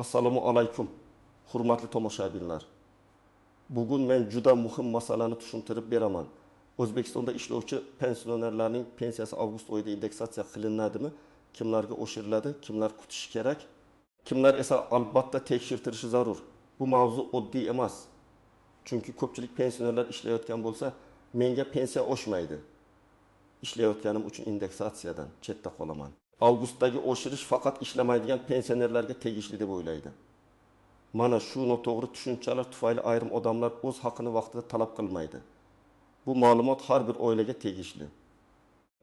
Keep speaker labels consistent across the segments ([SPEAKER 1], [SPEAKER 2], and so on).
[SPEAKER 1] Assalomu alaykum, hurmatli tomoshabinlar. Bugun men juda muhim masalani tushuntirib beraman. O'zbekistonda ishlovchi pensionerlarning pensiyasi avgust oyida indeksatsiya qilinadimi? Kimlarga oshiriladi, kimlar kutishi kerak? Kimlar esa albatta tekshirtirishi zarur. Bu mavzu oddiy emas. Chunki ko'pchilik pensionerlar ishlayotgan bo'lsa, menga pensiya oshmaydi. Ishlayotganim uchun indeksatsiyadan chetda qolaman. Avgustdagi oshirish faqat ishlamaydigan pensionerlarga tegishli deb o'ylaydi. Mana shu noto'g'ri tushunchalar tufayli ayrim odamlar o'z haqini vaqtida talab qilmaydi. Bu ma'lumot har bir oilaga tegishli.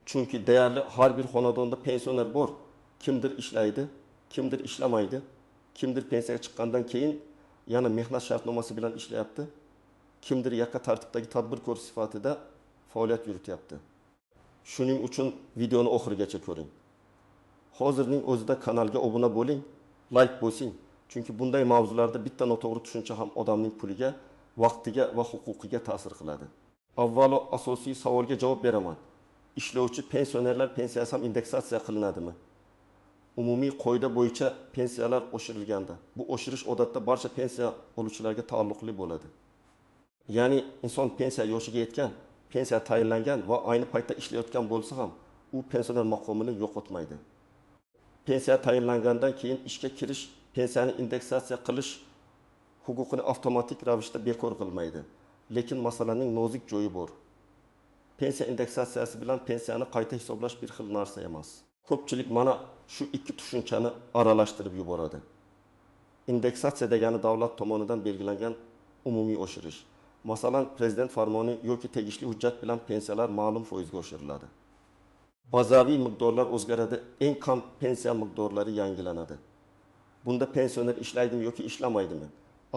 [SPEAKER 1] Chunki deyarli har bir xonadonda pensioner bor. Kimdir ishlaydi, kimdir ishlamaydi, kimdir pensiyaga chiqqandan keyin yana mehnat shartnomasi bilan ishlayapti, kimdir yakka tartibdagi tadbirkor sifatida faoliyat yurityapti. Shuning uchun videoni oxirigacha ko'ring. Hozirning o'zida kanalga obuna bo'ling, like bosing. Chunki bunday mavzularda bitta noto'g'ri tushuncha ham odamning puliga, vaqtiga va huquqiga ta'sir qiladi. Avvalo asosiy savolga javob beraman. Ishlovchi pensionerlar pensiyasi ham indeksatsiya qilinadimi? Umumiy qoida bo'yicha pensiyalar oshirilganda, bu oshirish odatda barcha pensiya oluvchilarga taalluqli bo'ladi. Ya'ni inson pensiya yoshiga yetgan, pensiya tayinlangan va ayni paytda ishlayotgan bo'lsa ham, u pensioner maqomini yo'qotmaydi. Pensiya tayinlangandan keyin ishga kirish pensiyani indeksatsiya qilish huquqini avtomatik ravishda bekor qilmaydi. Lekin masalaning nozik joyi bor. Pensiya indeksatsiyasi bilan pensiyani qayta hisoblash bir xil narsa emas. Ko'pchilik mana shu ikki tushunchani aralashtirib yuboradi. Indeksatsiya degani davlat tomonidan belgilangan umumiy oshirish. Masalan, prezident farmoni yoki tegishli hujjat bilan pensiyalar ma'lum foizga oshiriladi. Bazaviy miqdorlar o'zgaradi, eng kam pensiya miqdorlari yangilanadi. Bunda pensioner ishlaydimi yoki ishlamaydimi?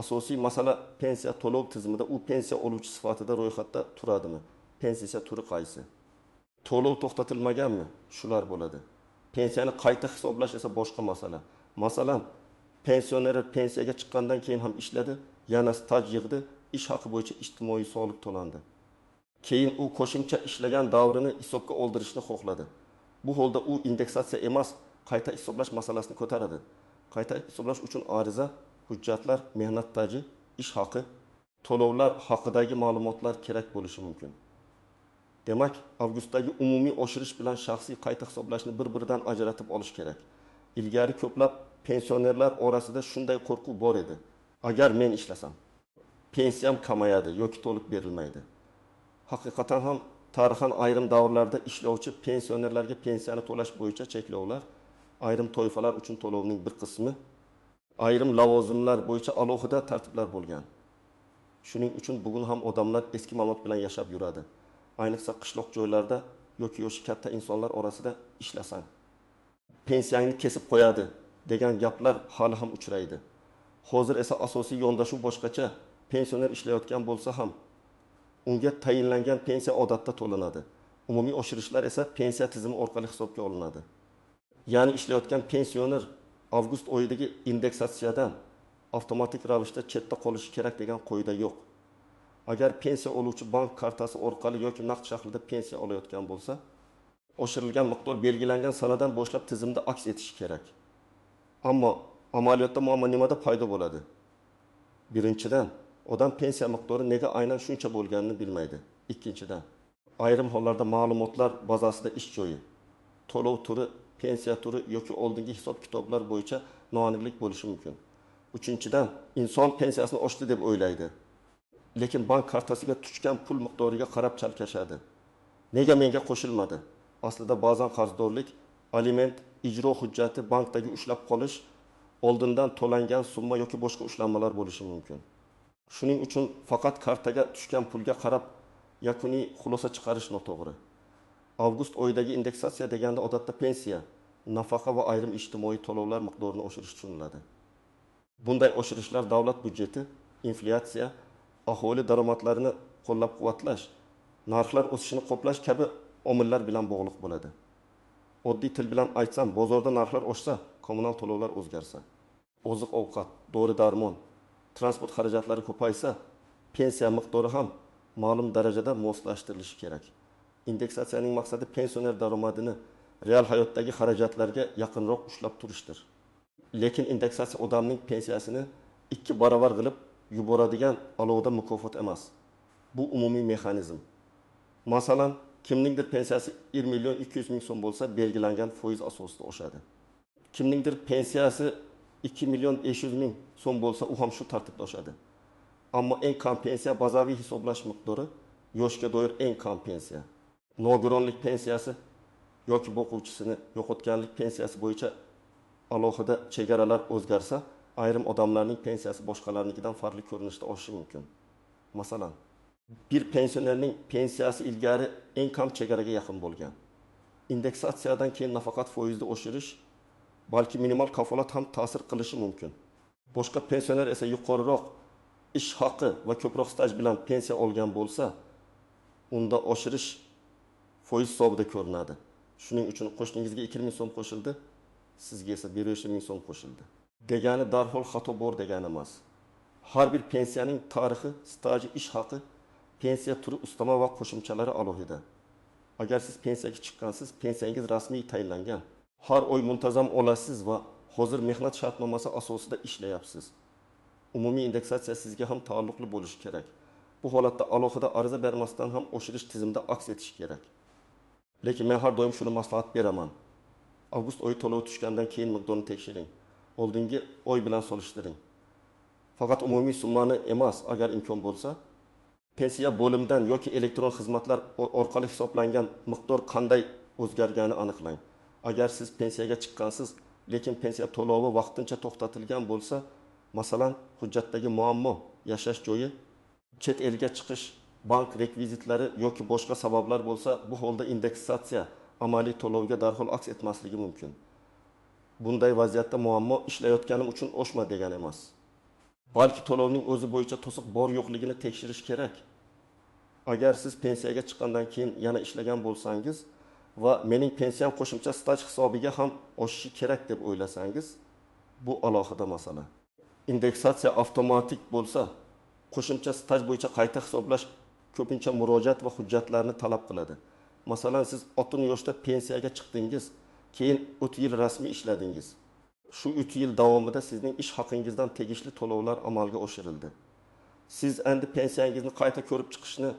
[SPEAKER 1] Asosiy masala pensiya to'lov tizimida u pensiya oluvchi sifatida ro'yxatda turadimi? Pensiya turi qaysi? To'lov to'xtatilmaganmi? Shular bo'ladi. Pensiyani qayta hisoblash esa boshqa masala. Masalan, pensioner pensiyaga chiqqandan keyin ham ishladi, yana staj yig'di, ish haqi bo'yicha ijtimoiy soliq to'landi. Keyin u qo'shimcha ishlagan davrini hisobga oldirishni xohladi. Bu holda u indeksatsiya emas, qayta hisoblash masalasini ko'taradi. Qayta hisoblash uchun ariza, hujjatlar, mehnat staji, ish haqi, to'lovlar haqidagi ma'lumotlar kerak bo'lishi mumkin. Demak, avgustdagi umumiy oshirish bilan shaxsiy qayta hisoblashni bir-biridan ajratib olish kerak. Ilgari ko'plab pensionerlar orasida shunday qo'rquv bor edi. Agar men ishlasam, pensiyam kamayadi yoki to'liq berilmaydi. Haqiqatan ham tarixan ayrim davrlarda ishlovchi pensionerlarga pensiyani to'lash bo'yicha cheklovlar, ayrim toifalar uchun to'lovning bir qismi, ayrim lavozimlar bo'yicha alohida tartiblar bo'lgan. Shuning uchun bugun ham odamlar eski ma'lumot bilan yashab yuradi. Ayniqsa qishloq joylarda yoki yoshi katta insonlar orasida ishlasang, pensiyangni kesib qo'yadi degan gaplar hali ham uchraydi. Hozir esa asosiy yondashuv boshqacha. Pensioner ishlayotgan bo'lsa ham unga tayinlangan pensiya odatda to'lanadi. Umumiy oshirishlar esa pensiya tizimi orqali hisobga olinadi. Ya'ni ishlayotgan pensioner avgust oyidagi indeksatsiyadan avtomatik ravishda chetda qolishi kerak degan qoida yo'q. Agar pensiya oluvchi bank kartasi orqali yoki naqd shaklida pensiya olayotgan bo'lsa, oshirilgan miqdor belgilangan sanadan boshlab tizimda aks etishi kerak. Ammo amaliyotda muammo nimada paydo bo'ladi? Birinchidan, odam pensiya miqdori nega aynan shuncha bo'lganini bilmaydi. Ikkinchidan, ayrim hollarda ma'lumotlar bazasida ish joyi, to'lov turi, pensiya turi yoki oldingi hisob kitoblar bo'yicha noaniqlik bo'lishi mumkin. Uchinchidan, inson pensiyasini oshdi deb o'ylaydi. Lekin bank kartasiga tushgan pul miqdoriga qarab chalkashadi. Nega menga qo'shilmadi? Aslida ba'zan qarzdorlik, aliment, ijro hujjati, bankdagi ushlab qolish, oldindan to'langan summa yoki boshqa ushlanmalar bo'lishi mumkin. Shuning uchun faqat kartaga tushgan pulga qarab yakuniy xulosa chiqarish noto'g'ri. Avgust oyidagi indeksatsiya deganda odatda pensiya, nafaqa va ayrim ijtimoiy to'lovlar miqdorini oshirish tushuniladi. Bunday oshirishlar davlat budjeti, inflyatsiya, aholi daromadlarini qo'llab-quvvatlash, narxlar o'sishini qoplash kabi omillar bilan bog'liq bo'ladi. Oddiy til bilan aytsam, bozorda narxlar oshsa, kommunal to'lovlar o'zgarsa, oziq-ovqat, dori-darmon, transport xarajatlari ko'paysa, pensiya miqdori ham ma'lum darajada moslashtirilishi kerak. Indeksatsiyaning maqsadi pensioner daromadini real hayotdagi xarajatlarga yaqinroq ushlab turishdir. Lekin indeksatsiya odamning pensiyasini 2 barobar qilib yuboradigan alohida mukofot emas. Bu umumiy mexanizm. Masalan, kimningdir pensiyasi 1 million 200 ming so'm bo'lsa, belgilangan foiz asosida oshadi. Kimningdir pensiyasi 2 million 500 ming so'm bo'lsa, u ham shu tartibda oshadi. Ammo eng kam pensiya bazaviy hisoblash miqdori yoshga doir eng kam pensiya. Nogironlik pensiyasi yoki o'quvchisini yo'qotganlik pensiyasi bo'yicha alohida chegaralar o'zgarsa, ayrim odamlarning pensiyasi boshqalarnikidan farqli ko'rinishda oshishi mumkin. Masalan, bir pensionerning pensiyasi ilgari eng kam chegaraga yaqin bo'lgan. Indeksatsiyadan keyin nafaqat foizni oshirish, balki minimal kafolat ham ta'sir qilishi mumkin. Boshqa pensioner esa yuqoriroq ish haqi va ko'proq staj bilan pensiya olgan bo'lsa, unda oshirish foiz hisobida ko'rinadi. Shuning uchun qo'shningizga 2 ming so'm qo'shildi, sizga esa 500 ming so'm qo'shildi. Degani darhol xato bor degani emas. Har bir pensiyaning tarixi, staji, ish haqi, pensiya turi, ustama va qo'shimchalari alohida. Agar siz pensiyaga chiqqansiz, pensiyangiz rasmiy tayinlangan. Har oy muntazam olasiz va hozir mehnat shartnomasi asosida ishlayapsiz. Umumiy indeksatsiya sizga ham taalluqli bo'lishi kerak. Bu holatda alohida ariza bermasdan ham oshirish tizimida aks etishi kerak. Lekin men har doim shuni maslahat beraman. Avgust oyi to'lovi tushgandan keyin miqdorni tekshiring. Oldingi oy bilan solishtiring. Faqat umumiy summani emas, agar imkon bo'lsa, pensiya bo'limidan yoki elektron xizmatlar orqali hisoblangan miqdor qanday o'zgarganini aniqlang. Agar siz pensiyaga chiqqansiz, lekin pensiya to'lovi vaqtincha to'xtatilgan bo'lsa, masalan, hujjatdagi muammo, yashash joyi, chet elga chiqish, bank rekvizitlari yoki boshqa sabablar bo'lsa, bu holda indeksatsiya amaliy to'lovga darhol aks etmasligi mumkin. Bunday vaziyatda muammo ishlayotganim uchun oshma degani emas. Balki to'lovning o'zi bo'yicha to'siq bor yo'qligini tekshirish kerak. Agar siz pensiyaga chiqqandan keyin yana ishlagan bo'lsangiz va mening pensiyam qo'shimcha staj hisobiga ham oshishi kerak deb o'ylasangiz, bu alohida masala. Indeksatsiya avtomatik bo'lsa, qo'shimcha staj bo'yicha qayta hisoblash ko'pincha murojaat va hujjatlarni talab qiladi. Masalan, siz 60 yoshda pensiyaga chiqdingiz, keyin 30 yil rasmiy ishladingiz. Shu 3 yil davomida sizning ish haqingizdan tegishli to'lovlar amalga oshirildi. Siz endi pensiyangizni qayta ko'rib chiqishni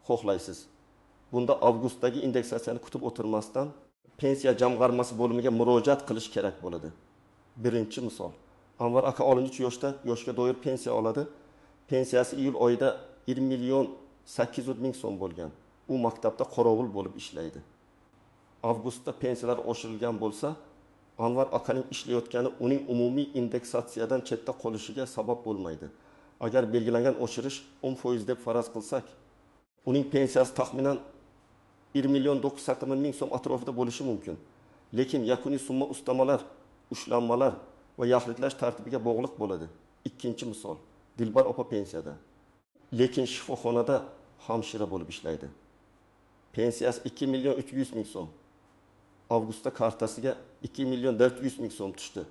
[SPEAKER 1] xohlaysiz. Bunda avgustdagi indeksatsiyani kutib o'tirmasdan pensiya jamg'armasi bo'limiga murojaat qilish kerak bo'ladi. Birinchi misol, Anvar aka 13 yoshga doir pensiya oladi. Pensiyasi iyul oyida 1 million 800 ming so'm bo'lgan. U maktabda qorovul bo'lib ishlaydi. Avgustda pensiyalar oshirilgan bo'lsa, Anvar akaning ishlayotgani uning umumiy indeksatsiyadan chetda qolishiga sabab bo'lmaydi. Agar belgilangan oshirish 10% deb faraz qilsak, uning pensiyasi taxminan 1 million 980 ming so'm atrofida bo'lishi mumkin. Lekin yakuniy summa ustamalar, ushlanmalar va yaxlitlash tartibiga bog'liq bo'ladi. Ikkinchi misol, Dilbar opa pensiyada. Lekin shifoxonada hamshira bo'lib ishlaydi. Pensiyasi 2 million 300 ming so'm. Avgustda kartasiga 2 million 400 ming so'm tushdi.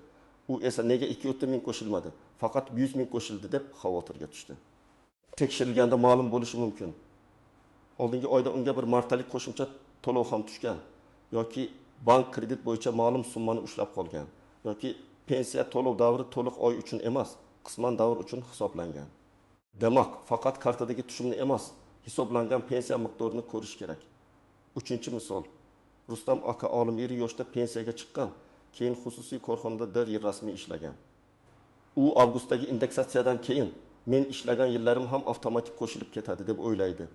[SPEAKER 1] U esa nega 2 ming qo'shilmadi, faqat 100 ming qo'shildi deb xavotirga tushdi. Tekshirilganda ma'lum bo'lishi mumkin. Oldingi oyda unga bir martalik qo'shimcha to'lov ham tushgan yoki bank kredit bo'yicha ma'lum summani ushlab qolgan yoki pensiya to'lov davri to'liq oy uchun emas, qisman davr uchun hisoblangan. Demak, faqat kartadagi tushumni emas, hisoblangan pensiya miqdorini ko'rish kerak. Uchinchi misol, Rustam aka 27 yoshda pensiyaga chiqqan, keyin xususiy korxonada 1 yil rasmiy ishlagan. U avgustdagi indeksatsiyadan keyin men ishlagan yillarim ham avtomatik qo'shilib ketadi deb o'ylaydi.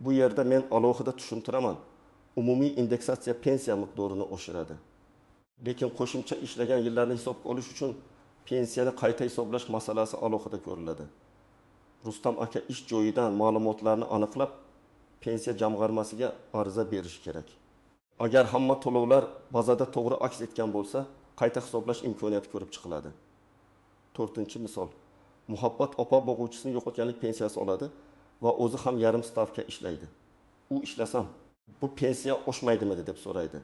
[SPEAKER 1] Bu yerda men alohida tushuntiraman. Umumiy indeksatsiya pensiya miqdorini oshiradi. Lekin qo'shimcha ishlagan yillarni hisobga olish uchun pensiyani qayta hisoblash masalasi alohida ko'riladi. Rustam aka ish joyidan ma'lumotlarni aniqlab, pensiya jamg'armasiga ariza berish kerak. Agar hamma to'lovlar bazada to'g'ri aks etgan bo'lsa, qayta hisoblash imkoniyati ko'rib chiqiladi. 4-misol. Muhabbat opa boquvchisini yo'qotganlik pensiyasi oladi va o'zi ham yarim stavka ishlaydi. U ishlasam, bu pensiya oshmaydimi deb so'raydi.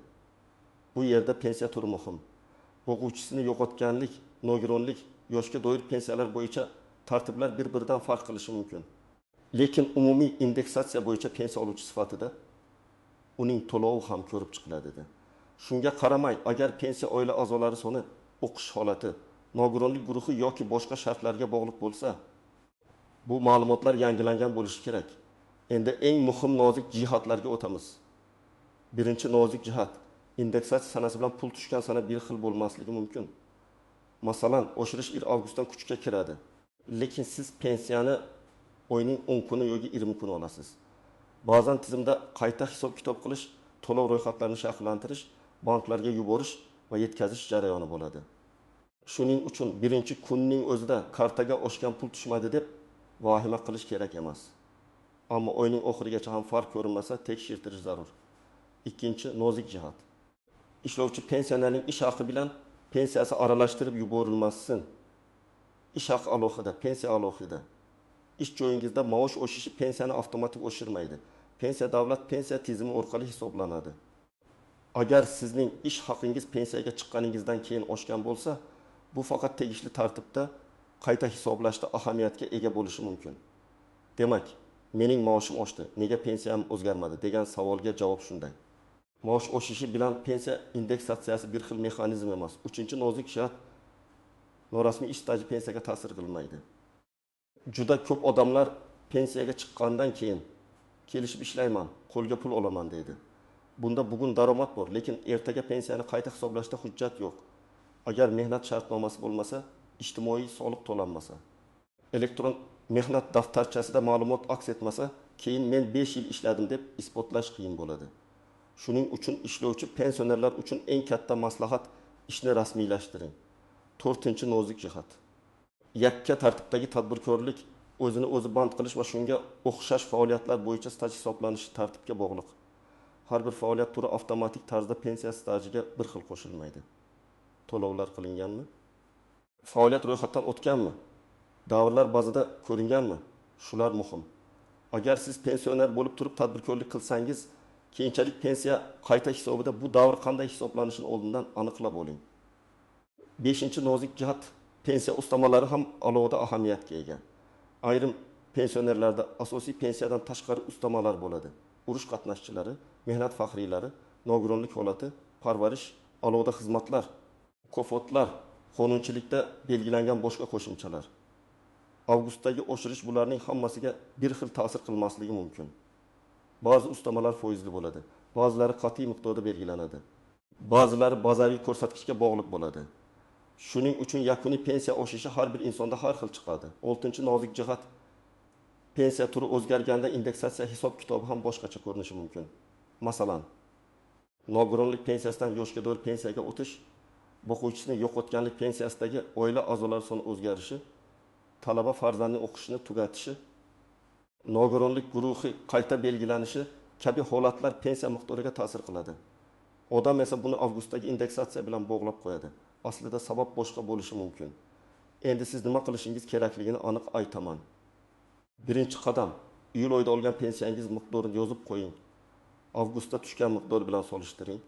[SPEAKER 1] Bu yerda pensiya turi muhim. Boquvchisini yo'qotganlik, nogironlik, yoshga doir pensiyalar bo'yicha tartiblar bir-biridan farq qilishi mumkin. Lekin umumiy indeksatsiya bo'yicha pensiya oluvchi sifatida uning to'lovi ham ko'rib chiqiladi. Shunga qaramay, agar pensiya oila a'zolari soni o'qish holati, nogironlik guruhi yoki boshqa shartlarga bog'liq bo'lsa, bu ma'lumotlar yangilangan bo'lishi kerak. Endi eng muhim nozik jihatlarga o'tamiz. Birinchi nozik jihat, indeksatsiya sanasi bilan pul tushgan sana bir xil bo'lmasligi mumkin. Masalan, oshirish 1 avgustdan kuchga kiradi. Lekin siz pensiyani oyning 10 kuni yoki 20 kuni olasiz. Ba'zan tizimda qayta hisob-kitob qilish, to'lov ro'yxatlarini shakllantirish, banklarga yuborish va yetkazish jarayoni bo'ladi. Shuning uchun birinchi kunning o'zida kartaga oshgan pul tushmadi deb vahima qilish kerak emas. Ammo oyning oxirigacha ham farq ko'rinmasa, tekshirtirish zarur. Ikkinchi nozik jihat. Ishlovchi pensionerning ish haqi bilan pensiyasi aralashtirib yuborilmasin. Ish haqi alohida, pensiya alohida. Ish joyingizda maosh oshishi pensiyani avtomatik oshirmaydi. Pensiya davlat pensiya tizimi orqali hisoblanadi. Agar sizning ish haqingiz pensiyaga chiqqaningizdan keyin oshgan bo'lsa, bu faqat tegishli tartibda qayta hisoblashda ahamiyatga ega bo'lishi mumkin. Demak, mening maoshim oshdi, nega pensiyam o'zgarmadi degan savolga javob shunday. Maosh oshishi bilan pensiya indeksatsiyasi bir xil mexanizm emas. Uchinchi nozik jihat, norasmiy ish staji pensiyaga ta'sir qilmaydi. Juda ko'p odamlar pensiyaga chiqqandan keyin kelishib ishlayman, qo'lga pul olaman deydi. Bunda bugun daromad bor, lekin ertaga pensiyani qayta hisoblashda hujjat yo'q. Agar mehnat shartnomasi bo'lmasa, ijtimoiy soliq to'lanmasa, elektron mehnat daftarchasida ma'lumot aks etmasa, keyin men 5 yil ishladim deb isbotlash qiyin bo'ladi. Shuning uchun ishlovchi pensionerlar uchun eng katta maslahat ishni rasmiylashtiring. 4-chi nozik jihat. Yakka tartibdagi tadbirkorlik o'zini o'zi band qilish va shunga o'xshash faoliyatlar bo'yicha staj hisoblanishi tartibga bog'liq. Har bir faoliyat turi avtomatik tarzda pensiya stajiga bir xil qo'shilmaydi. To'lovlar qilinganmi? Faoliyat ro'yxatdan o'tganmi? Davrlar bazada ko'ringanmi? Shular muhim. Agar siz pensioner bo'lib turib tadbirkorlik qilsangiz, keyinchalik pensiya qayta hisobida bu davr qanday hisoblanishini oldindan aniqlab oling. 5-chi nozik jihat, pensiya ustamalari ham alohida ahamiyatga ega. Ayrim pensionerlarda asosiy pensiyadan tashqari ustamalar bo'ladi. Urush qatnashchilari, mehnat faxriylari, nogironlik holati, parvarish, alohida xizmatlar, mukofotlar, qonunchilikda belgilangan boshqa qo'shimchalar. Avgustdagi oshirish bularning hammasiga bir xil ta'sir qilmasligi mumkin. Ba'zi ustamalar foizli bo'ladi, ba'zilari qat'iy miqdorda belgilanadi. Ba'zilari bazaviy ko'rsatkichga bog'liq bo'ladi. Shuning uchun yakuniy pensiya oshishi har bir insonda har xil chiqadi. 6-chi nozik jihat, pensiya turi o'zgarganda indeksatsiya hisob-kitobi ham boshqacha ko'rinishi mumkin. Masalan, nogironlik pensiyasidan yoshga do'l pensiyaga o'tish, boquvchisini yo'qotganlik pensiyasidagi oila a'zolari soni o'zgarishi, talaba farzandning o'qishini tugatishi, nogironlik guruhi qayta belgilanishi kabi holatlar pensiya miqdoriga ta'sir qiladi. Odam esa buni avgustdagi indeksatsiya bilan bog'lab qo'yadi. Aslida sabab boshqa bo'lishi mumkin. Endi siz nima qilishingiz kerakligini aniq aytaman. Birinchi qadam, iyul oyida olgan pensiyangiz miqdorini yozib qo'ying. Avgustda tushgan miqdor bilan solishtiring.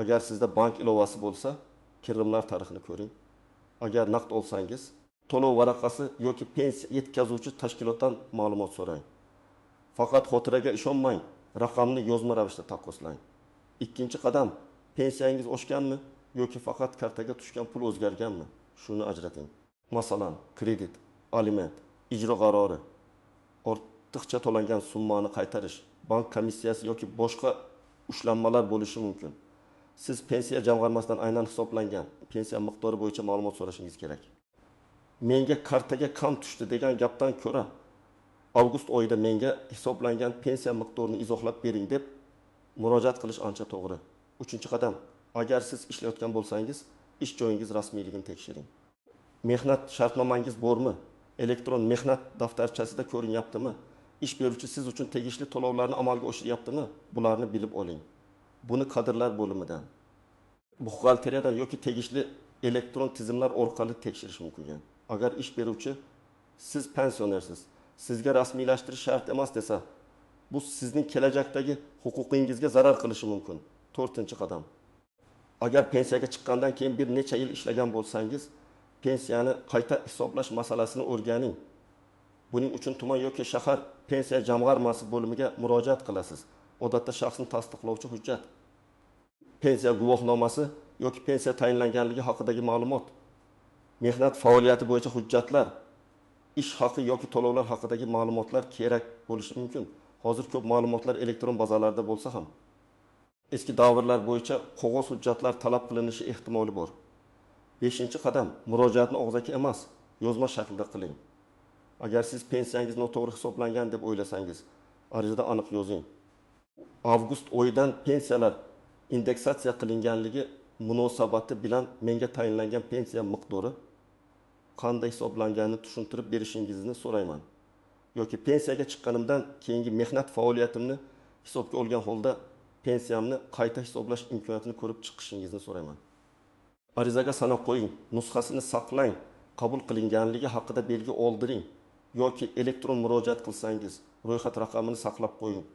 [SPEAKER 1] Agar sizda bank ilovasi bo'lsa, kirimlar tarixini ko'ring. Agar naqd olsangiz, to'lov varaqasi yoki pensiya yetkazuvchi tashkilotdan ma'lumot so'rang. Faqat xotiraga ishonmang, raqamni yozma ravishda taqqoslang. Ikkinchi qadam, pensiyangiz oshganmi yoki faqat kartaga tushgan pul o'zgarganmi? Shuni ajrating. Masalan, kredit, aliment, ijro qarori, ortiqcha to'langan summani qaytarish, bank komissiyasi yoki boshqa ushlanmalar bo'lishi mumkin. Siz pensiya jamg'armasidan aynan hisoblangan pensiya miqdori bo'yicha ma'lumot so'rashingiz kerak. Menga kartaga kam tushdi degan gapdan ko'ra, avgust oyida menga hisoblangan pensiya miqdorini izohlab bering deb murojaat qilish ancha to'g'ri. 3-qadam, agar siz ishlayotgan bo'lsangiz, ish joyingiz rasmiyligini tekshiring. Mehnat shartnomangiz bormi? Elektron mehnat daftarchasida ko'rinyaptimi? Ish beruvchi siz uchun tegishli to'lovlarni amalga oshiryaptimi? Bularni bilib oling. Buni kadrlar bo'limidan, buxgalteriyadan yoki tegishli elektron tizimlar orqali tekshirish mumkin. Agar ish beruvchi siz pensionersiz, sizga rasmiylashtirish shart emas desa, bu sizning kelajakdagi huquqingizga zarar qilishi mumkin. 4-qadam. Agar pensiyaga chiqqandan keyin bir necha yil ishlagan bo'lsangiz, pensiyani qayta hisoblash masalasini o'rganing. Buning uchun tuman yoki shahar pensiya jamg'armasi bo'limiga murojaat qilasiz. Odatda shaxsni tasdiqlovchi hujjat, pensiya guvohnomasi yoki pensiya tayinlanganligi haqidagi ma'lumot, mehnat faoliyati bo'yicha hujjatlar, ish haqi yoki to'lovlar haqidagi ma'lumotlar kerak bo'lishi mumkin. Hozir ko'p ma'lumotlar elektron bazalarda bo'lsa ham, eski davrlar bo'yicha qog'oz hujjatlar talab qilinishi ehtimoli bor. 5-qadam, murojaatni og'zaki emas, yozma shaklda qiling. Agar siz pensiyangiz noto'g'ri hisoblangan deb o'ylasangiz, arizada aniq yozing. Avgust oyidan pensiyalar indeksatsiya qilinganligi munosabati bilan menga tayinlangan pensiya miqdori qanday hisoblanganini tushuntirib berishingizni so'rayman. Yoki pensiyaga chiqqanimdan keyingi mehnat faoliyatimni hisobga olgan holda pensiyamni qayta hisoblash imkoniyatini ko'rib chiqishingizni so'rayman. Arizaga sanab qo'ying, nusxasini saqlang, qabul qilinganligi haqida belgi oldiring yoki elektron murojaat qilsangiz, ro'yxat raqamini saqlab qo'ying.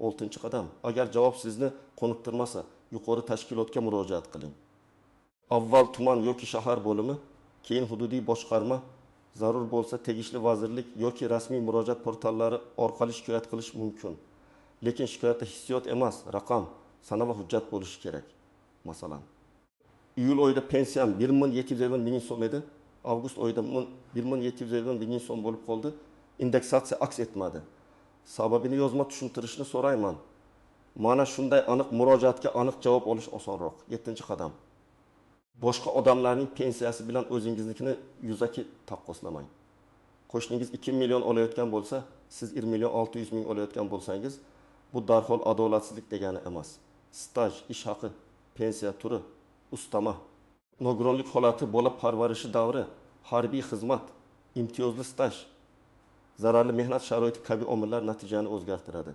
[SPEAKER 1] 6-qadam, agar javob sizni qoniqtirmasa, yuqori tashkilotga murojaat qiling. Avval tuman yoki shahar bo'limi, keyin hududiy boshqarma, zarur bo'lsa tegishli vazirlik yoki rasmiy murojaat portallari orqali shikoyat qilish mumkin. Lekin shikoyatda hissiyot emas, raqam, sana va hujjat bo'lishi kerak. Masalan, iyul oyida pensiyam 1.750 ming so'm edi. Avgust oyida 1.750 ming so'm bo'lib qoldi. Indeksatsiya aks etmadi. Sababini yozma tushuntirishni so'rayman. Mana shunday aniq murojaatga aniq javob olish osonroq. 7-qadam. Boshqa odamlarning pensiyasi bilan o'zingiznikini yuzaki taqqoslamang. Qo'shningiz 2 million olayotgan bo'lsa, siz 1 million 600 ming olayotgan bo'lsangiz, bu darhol adolatsizlik degani emas. Staj, ish haqi, pensiya turi, ustama, nogironlik holati, bola parvarishi davri, harbiy xizmat, imtiyozli staj, zararli mehnat sharoiti kabi omillar natijani o'zgartiradi.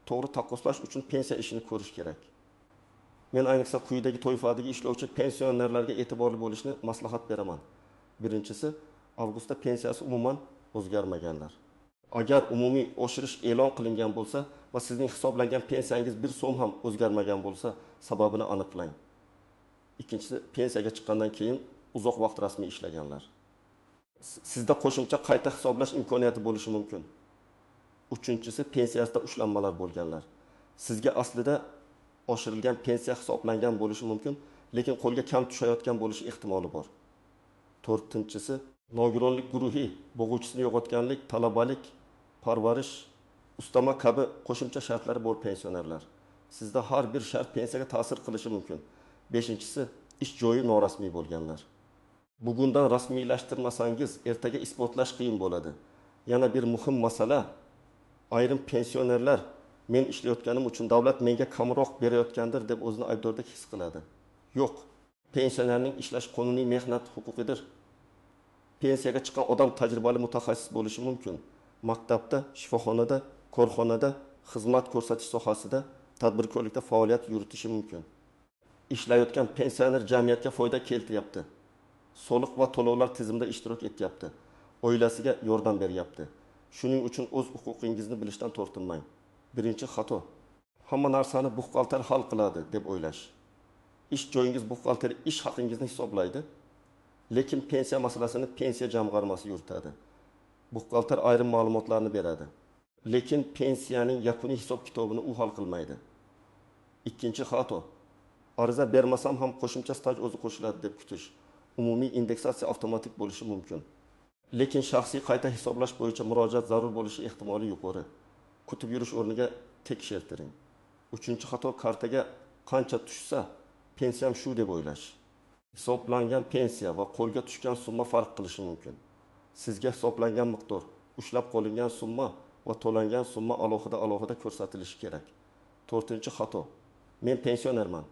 [SPEAKER 1] To'g'ri taqqoslash uchun pensiya ishini ko'rish kerak. Men ayniqsa quyidagi toifadagi ishlovchi pensionerlarga e'tiborli bo'lishni maslahat beraman. Birinchisi, avgustda pensiyasi umuman o'zgarmaganlar. Agar umumiy oshirish e'lon qilingan bo'lsa va sizning hisoblangan pensiyangiz 1 so'm ham o'zgarmagan bo'lsa, sababini aniqlang. Ikkinchisi, pensiyaga chiqqandan keyin uzoq vaqt rasmiy ishlaganlar. Sizda qo'shimcha qayta hisoblash imkoniyati bo'lishi mumkin. Uchinchisi, pensiyasida ushlanmalar bo'lganlar. Sizga aslida oshirilgan pensiya hisoblangan bo'lishi mumkin, lekin qo'lga kam tushayotgan bo'lishi ehtimoli bor. To'rtinchisi, nogironlik guruhi, bo'g'uvchisini yo'qotganlik, talabalik, parvarish, ustama kabi qo'shimcha shartlari bor pensionerlar. Sizda har bir shart pensiyaga ta'sir qilishi mumkin. Beshinchisi, ish joyi norasmiy bo'lganlar. Bugundan rasmiylashtirmasangiz, ertaga isbotlash qiyin bo'ladi. Yana bir muhim masala, ayrim pensionerlar men ishlayotganim uchun davlat menga kamroq berayotgandir deb o'zini aybdordek his qiladi. Yo'q, pensionerning ishlash qonuniy mehnat huquqidir. Pensiyaga chiqqan odam tajribali mutaxassis bo'lishi mumkin. Maktabda, shifoxonada, korxonada, xizmat ko'rsatish sohasida, tadbirkorlikda faoliyat yuritishi mumkin. Ishlayotgan pensioner jamiyatga foyda keltiryapti. Soliq va to'lovlar tizimida ishtirok etyapti. Oilasiga yordam beryapti. Shuning uchun o'z huquqingizni bilishdan tortinmang. Birinchi xato. Hamma narsani buxgalter hal qiladi deb o'ylash. Ish joyingiz buxgalteri ish haqingizni hisoblaydi, lekin pensiya masalasini pensiya jamg'armasi yuritadi. Buxgalter ayrim ma'lumotlarni beradi, lekin pensiyaning yakuniy hisob-kitobini u hal qilmaydi. Ikkinchi xato. Ariza bermasam ham qo'shimcha staj o'zi qo'shiladi deb kutish. Umumiy indeksatsiya avtomatik bo'lishi mumkin. Lekin shaxsiy qayta hisoblash bo'yicha murojaat zarur bo'lishi ehtimoli yuqori. Kutib yurish o'rniga tekshirtiring. Uchinchi xato, kartaga qancha tushsa, pensiyam shu deb o'ylash. Hisoblangan pensiya va qo'lga tushgan summa farq qilishi mumkin. Sizga hisoblangan miqdor, ushlab qolingan summa va to'langan summa alohida ko'rsatilishi kerak. To'rtinchi xato. Men pensionerman.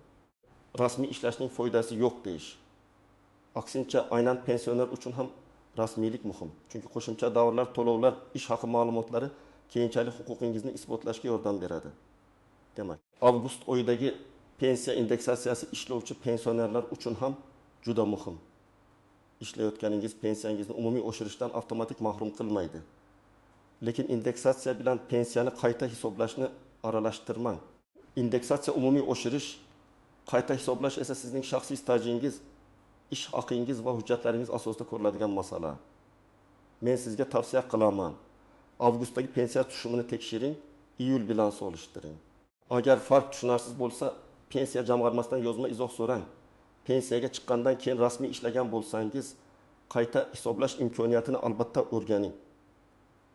[SPEAKER 1] Rasmiy ishlashning foydasi yo'q deyish. Aksincha, aynan pensioner uchun ham rasmiylik muhim. Chunki qo'shimcha davrlar, to'lovlar, ish haqi ma'lumotlari keyinchalik huquqingizni isbotlashga yordam beradi. Demak, avgust oyidagi pensiya indeksatsiyasi ishlovchi pensionerlar uchun ham juda muhim. Ishlayotganingiz pensiyangizni umumiy oshirishdan avtomatik mahrum qilmaydi. Lekin indeksatsiya bilan pensiyani qayta hisoblashni aralashtirmang. Indeksatsiya umumiy oshirish, qayta hisoblash esa sizning shaxsiy stajingiz, ish haqingiz va hujjatlaringiz asosida ko'riladigan masala. Men sizga tavsiya qilaman. Avgustdagi pensiya tushumini tekshiring, iyul bilan solishtiring. Agar farq tushunarsiz bo'lsa, pensiya jamg'armasidan yozma izoh so'rang. pensiyaga chiqqandan keyin rasmiy ishlagan bo'lsangiz, qayta hisoblash imkoniyatini albatta o'rganing.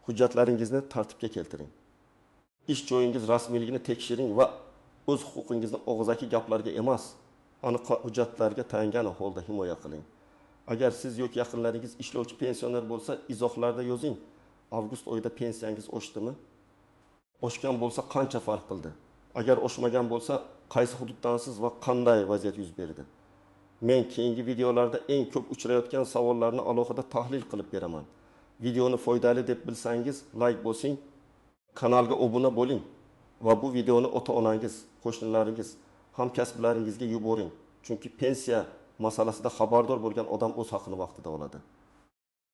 [SPEAKER 1] Hujjatlaringizni tartibga keltiring. Ish joyingiz rasmiyligini tekshiring va o'z huquqingizni og'zaki gaplarga emas, aniq hujjatlarga tayangan holda himoya qiling. Agar siz yoki yaqinlaringiz ishlovchi pensioner bo'lsa, izohlarda yozing. Avgust oyida pensiyangiz oshdimi? Oshgan bo'lsa qancha farq qildi? Agar oshmagan bo'lsa, qaysi hududdansiz va qanday vaziyat yuz berdi? Men keyingi videolarda eng ko'p uchrayotgan savollarni alohida tahlil qilib beraman. Videoni foydali deb bilsangiz, like bosing, kanalga obuna bo'ling va bu videoni ota-onangiz, qo'shnilaringiz, hamkasblaringizga yuboring. Chunki pensiya masalasida xabardor bo'lgan odam o'z haqini vaqtida oladi.